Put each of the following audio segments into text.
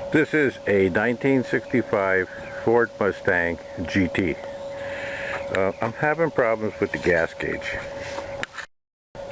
This is a 1965 Ford Mustang GT. I'm having problems with the gas gauge.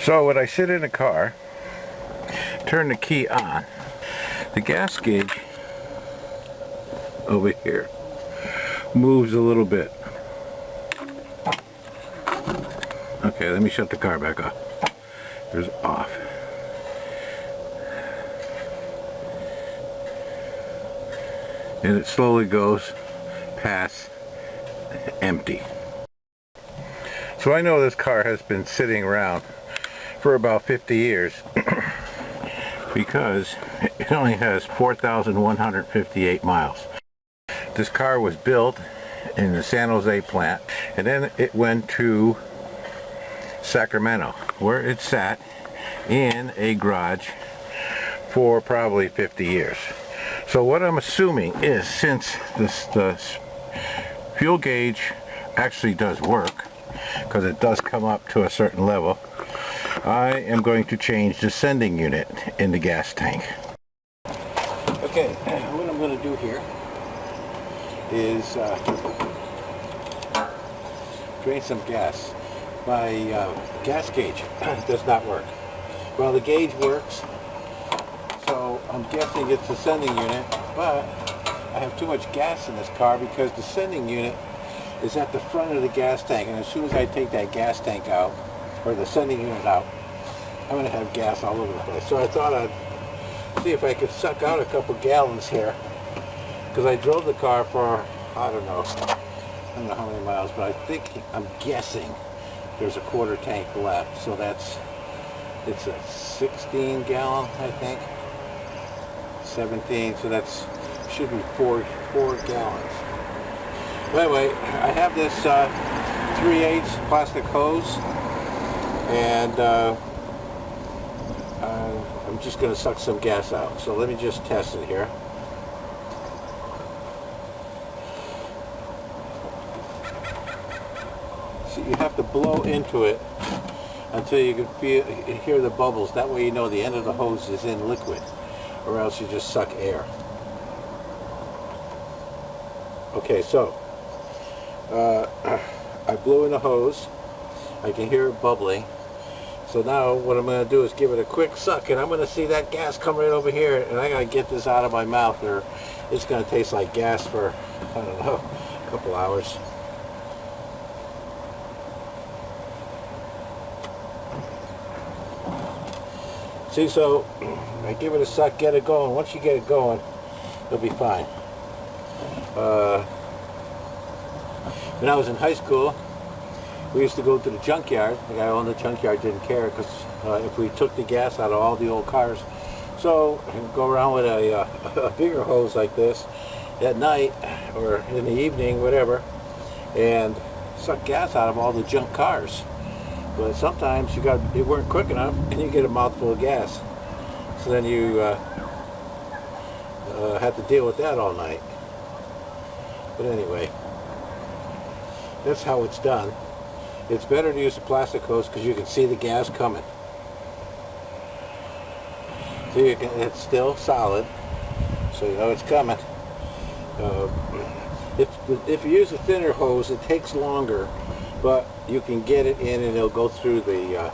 So when I sit in the car, turn the key on, the gas gauge over here moves a little bit. Okay, let me shut the car back off. There's off. And it slowly goes past empty. So I know this car has been sitting around for about 50 years because it only has 4,158 miles. This car was built in the San Jose plant, and then it went to Sacramento, where it sat in a garage for probably 50 years. So what I'm assuming is, since the fuel gauge actually does work, because it does come up to a certain level, I am going to change the sending unit in the gas tank. Okay, what I'm going to do here is drain some gas. My gas gauge does not work. Well, the gauge works, so I'm guessing it's the sending unit, but I have too much gas in this car because the sending unit is at the front of the gas tank, and as soon as I take that gas tank out, or the sending unit out, I'm going to have gas all over the place. So I thought I'd see if I could suck out a couple gallons here, because I drove the car for, I don't know how many miles, but I'm guessing there's a quarter tank left, so it's a 16 gallon, I think, 17, so that's should be four gallons. But anyway, I have this 3/8 plastic hose, and I'm just going to suck some gas out. So let me just test it here. So you have to blow into it until you can hear the bubbles. That way you know the end of the hose is in liquid, or else you just suck air. Okay, so I blew in the hose. I can hear it bubbling. So now what I'm going to do is give it a quick suck, and I'm going to see that gas come right over here, and I got to get this out of my mouth, or it's going to taste like gas for, I don't know, a couple hours. See, so I give it a suck, get it going. Once you get it going, it'll be fine. When I was in high school, we used to go to the junkyard. The guy who owned the junkyard didn't care, because if we took the gas out of all the old cars, so we'd go around with a bigger hose like this at night or in the evening, whatever, and suck gas out of all the junk cars. But sometimes it weren't quick enough, and you get a mouthful of gas. So then you have to deal with that all night. But anyway, that's how it's done. It's better to use a plastic hose because you can see the gas coming. So it's still solid, so you know it's coming. If you use a thinner hose, it takes longer, but you can get it in and it'll go through the,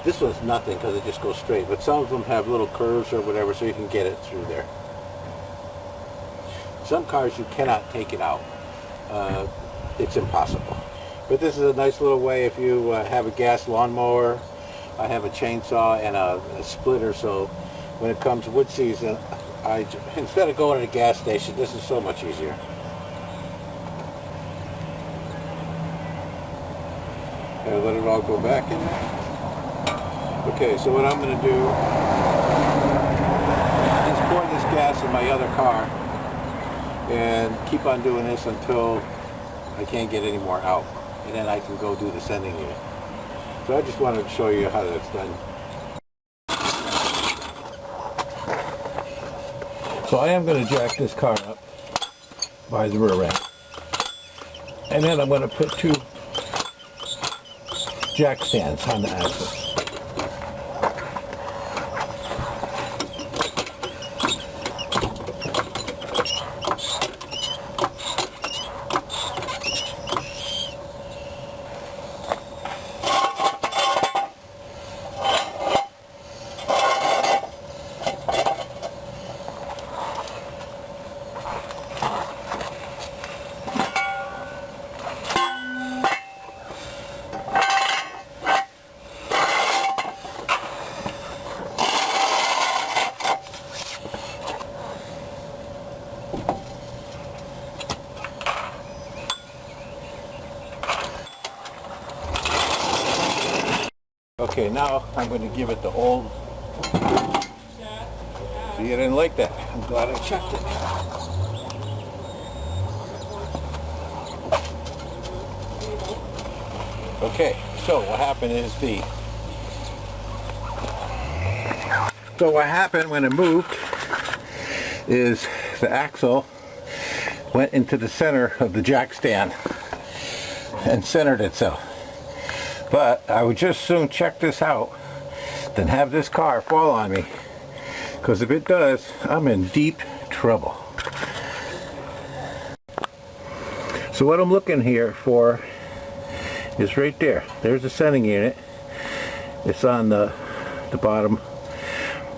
this one's nothing because it just goes straight, but some of them have little curves or whatever, so you can get it through there. Some cars you cannot take it out. It's impossible. But this is a nice little way if you have a gas lawnmower. I have a chainsaw and a splitter, so when it comes wood season, instead of going to the gas station, this is so much easier. And let it all go back in there. Okay, so what I'm going to do is pour this gas in my other car and keep on doing this until I can't get any more out, and then I can go do the sending unit. So I just wanted to show you how that's done. So I am going to jack this car up by the rear end, and then I'm going to put two jack stands on the axle. now I'm going to give it the old. See, you didn't like that. I'm glad I checked it. Okay, so what happened when it moved is the axle went into the center of the jack stand and centered itself. But I would just soon check this out than have this car fall on me, because if it does, I'm in deep trouble. So what I'm looking here for is right there. There's the sending unit. It's on the bottom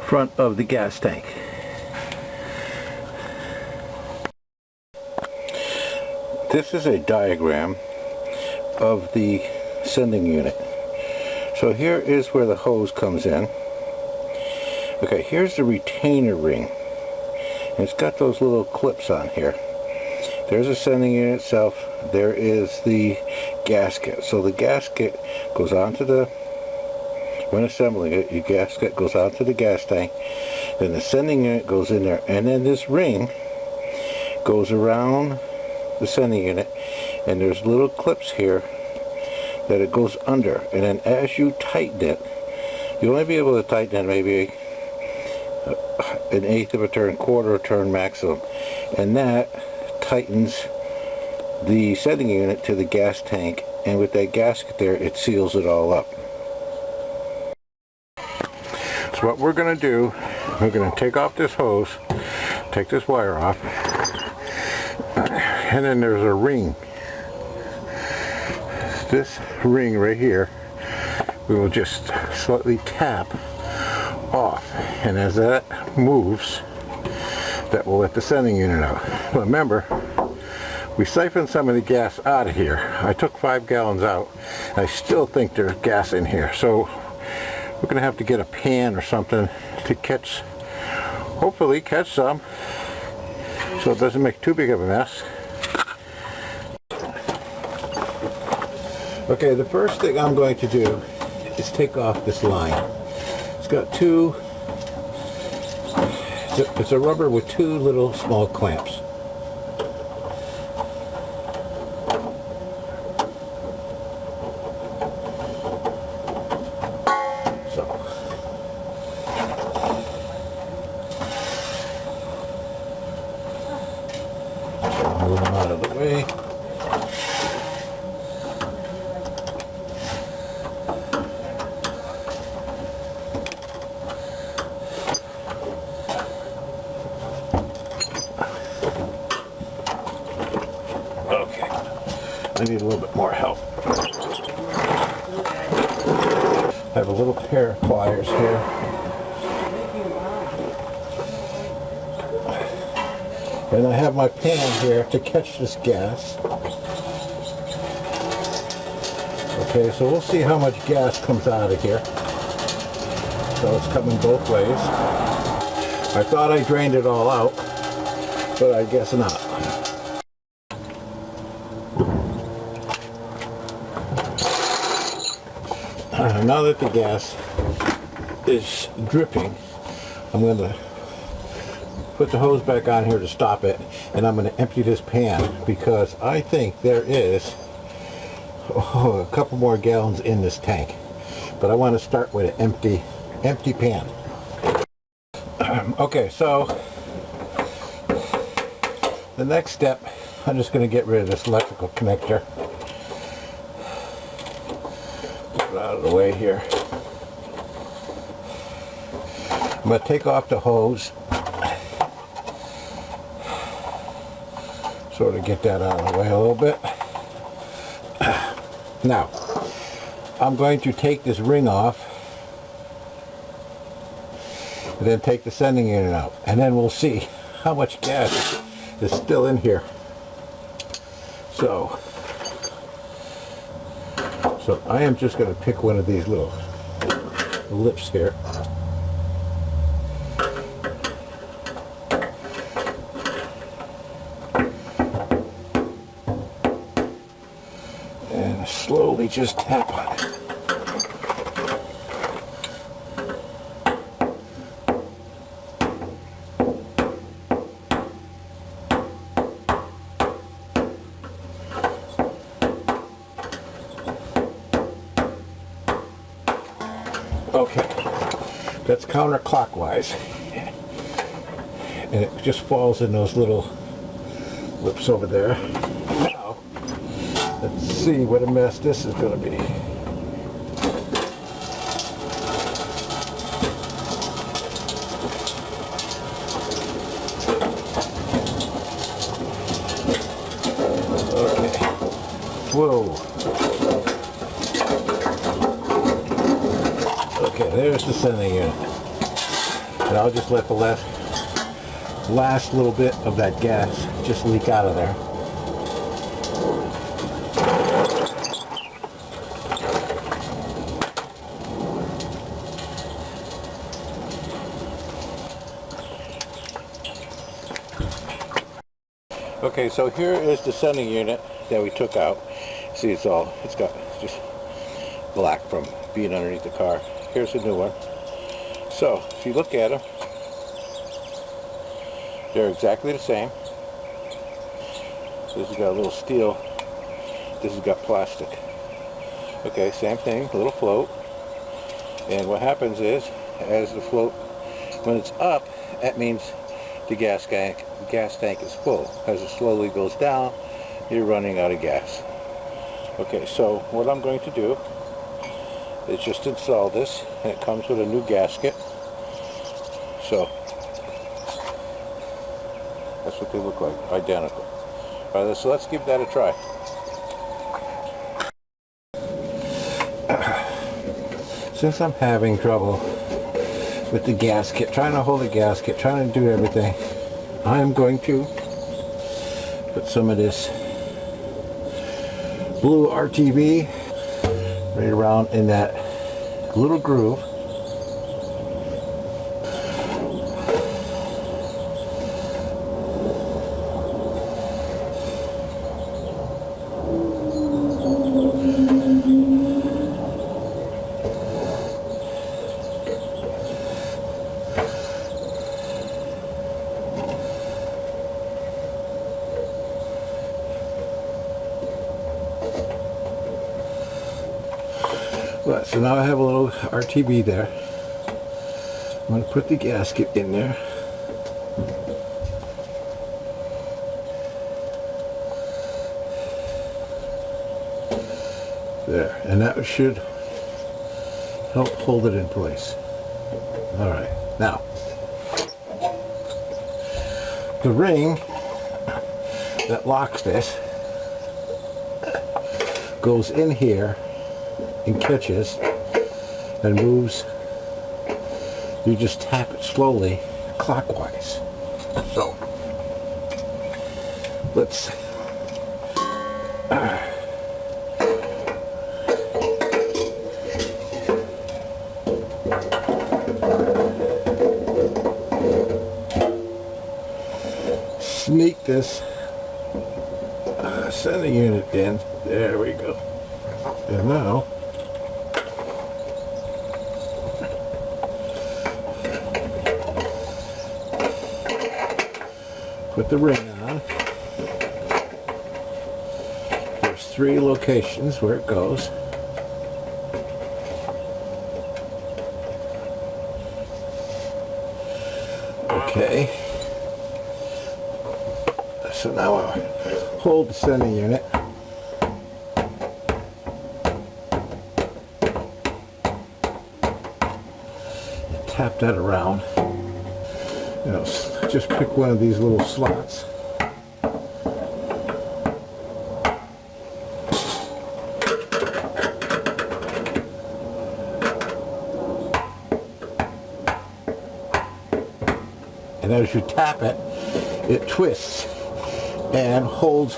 front of the gas tank. This is a diagram of the sending unit. So here is where the hose comes in. Okay, here's the retainer ring. And it's got those little clips on here. There's the sending unit itself. There is the gasket. So the gasket goes onto the, when assembling it, your gasket goes onto the gas tank. Then the sending unit goes in there. And then this ring goes around the sending unit. And there's little clips here that it goes under. And then as you tighten it, you'll only be able to tighten it maybe an eighth of a turn, quarter of a turn maximum. And that tightens the sending unit to the gas tank, and with that gasket there, it seals it all up. So what we're going to do, we're going to take off this hose, take this wire off, and then there's a ring. This ring right here, we will just slightly tap off, and as that moves, that will let the sending unit out. But remember, we siphoned some of the gas out of here. I took 5 gallons out. I still think there's gas in here, so we're gonna have to get a pan or something to catch, hopefully catch some, so it doesn't make too big of a mess. Okay, the first thing I'm going to do is take off this line. It's got two, it's a rubber with 2 little small clamps. Move them out of the way. Okay, I need a little bit more help. I have a little pair of pliers here. And I have my pan here to catch this gas. Okay, so we'll see how much gas comes out of here. So it's coming both ways. I thought I drained it all out, but I guess not. Now that the gas is dripping, I'm going to put the hose back on here to stop it, and I'm going to empty this pan because I think there is a couple more gallons in this tank, but I want to start with an empty pan. Okay, so the next step, I'm just going to get rid of this electrical connector. Put it out of the way here. I'm going to take off the hose, sort of get that out of the way a little bit. Now, I'm going to take this ring off, and then take the sending unit out, and then we'll see how much gas is still in here. So I am just going to pick one of these little lips here. And slowly just tap on it. Okay, that's counterclockwise. And it just falls in those little lips over there. Now, let's see what a mess this is going to be. Okay. Whoa. Okay, there's the sending unit. And I'll just let the last little bit of that gas just leak out of there. Okay, so here is the sending unit that we took out. See, it's got just black from being underneath the car. Here's a new one. So, if you look at them, they're exactly the same. So this has got a little steel. This has got plastic. Okay, same thing, a little float. And what happens is, as the float, when it's up, that means the gas tank is full. As it slowly goes down, you're running out of gas. Okay, so what I'm going to do is just install this, and it comes with a new gasket. So that's what they look like, identical. All right, so let's give that a try. Since I'm having trouble with the gasket, trying to hold the gasket, trying to do everything, I am going to put some of this blue RTV right around in that little groove. Right, so now I have a little RTV there. I'm going to put the gasket in there. There, and that should help hold it in place. Alright, now the ring that locks this goes in here and catches and moves. You just tap it slowly clockwise. So let's sneak this sending unit in. There we go. And now put the ring on. There's 3 locations where it goes. Okay. So now I'll hold the sending unit. Tap that around. You know, just pick one of these little slots. And as you tap it, it twists and holds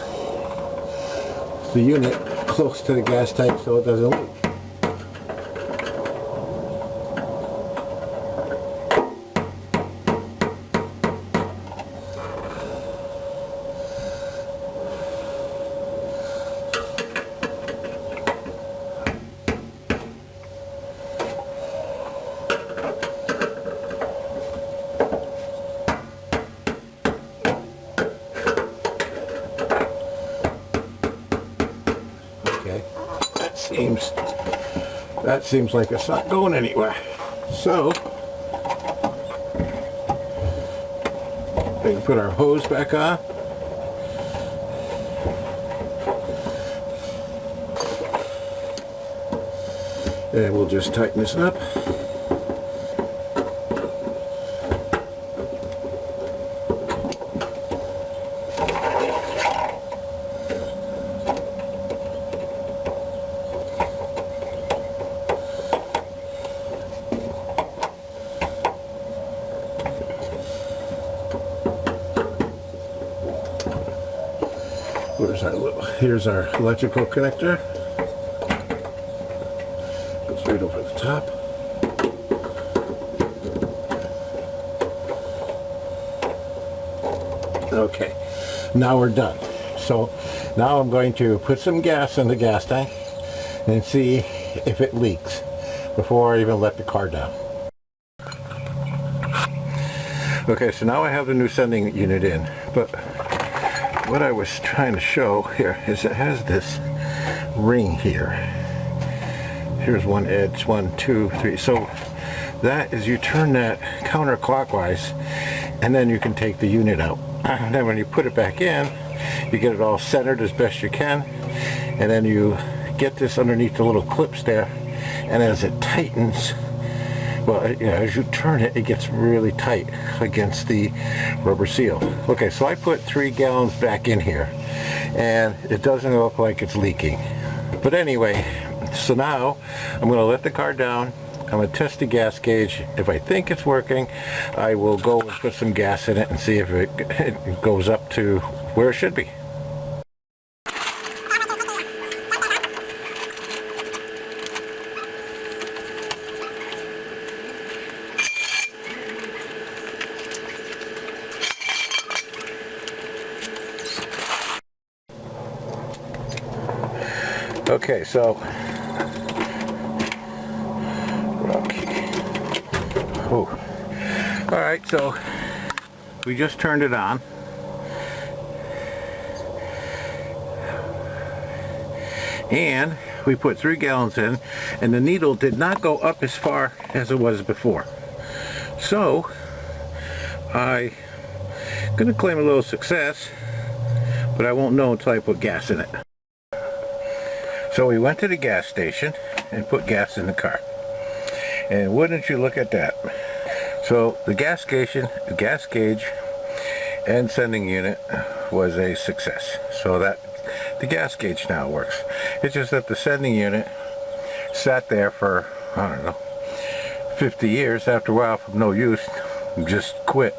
the unit close to the gas tank so it doesn't leak. that seems like it's not going anywhere. So we can put our hose back on. And we'll just tighten this up. Here's our electrical connector. Goes right over the top. Okay, now we're done. So now I'm going to put some gas in the gas tank and see if it leaks before I even let the car down. Okay, so now I have the new sending unit in, but what I was trying to show here is it has this ring here. Here's one edge, 1, 2, 3. So that is, you turn that counterclockwise and then you can take the unit out. And then when you put it back in, you get it all centered as best you can, and then you get this underneath the little clips there, and as it tightens, well, as you turn it, it gets really tight against the rubber seal. Okay, so I put 3 gallons back in here, and it doesn't look like it's leaking. But anyway, so now I'm going to let the car down. I'm going to test the gas gauge. If I think it's working, I will go and put some gas in it and see if it goes up to where it should be. Okay, so all right, so we just turned it on, and we put 3 gallons in, and the needle did not go up as far as it was before. So I'm gonna claim a little success, but I won't know until I put gas in it. So we went to the gas station and put gas in the car, and wouldn't you look at that. So the gas gauge and sending unit was a success. So that the gas gauge now works. It's just that the sending unit sat there for, I don't know, 50 years. After a while, from no use, just quit.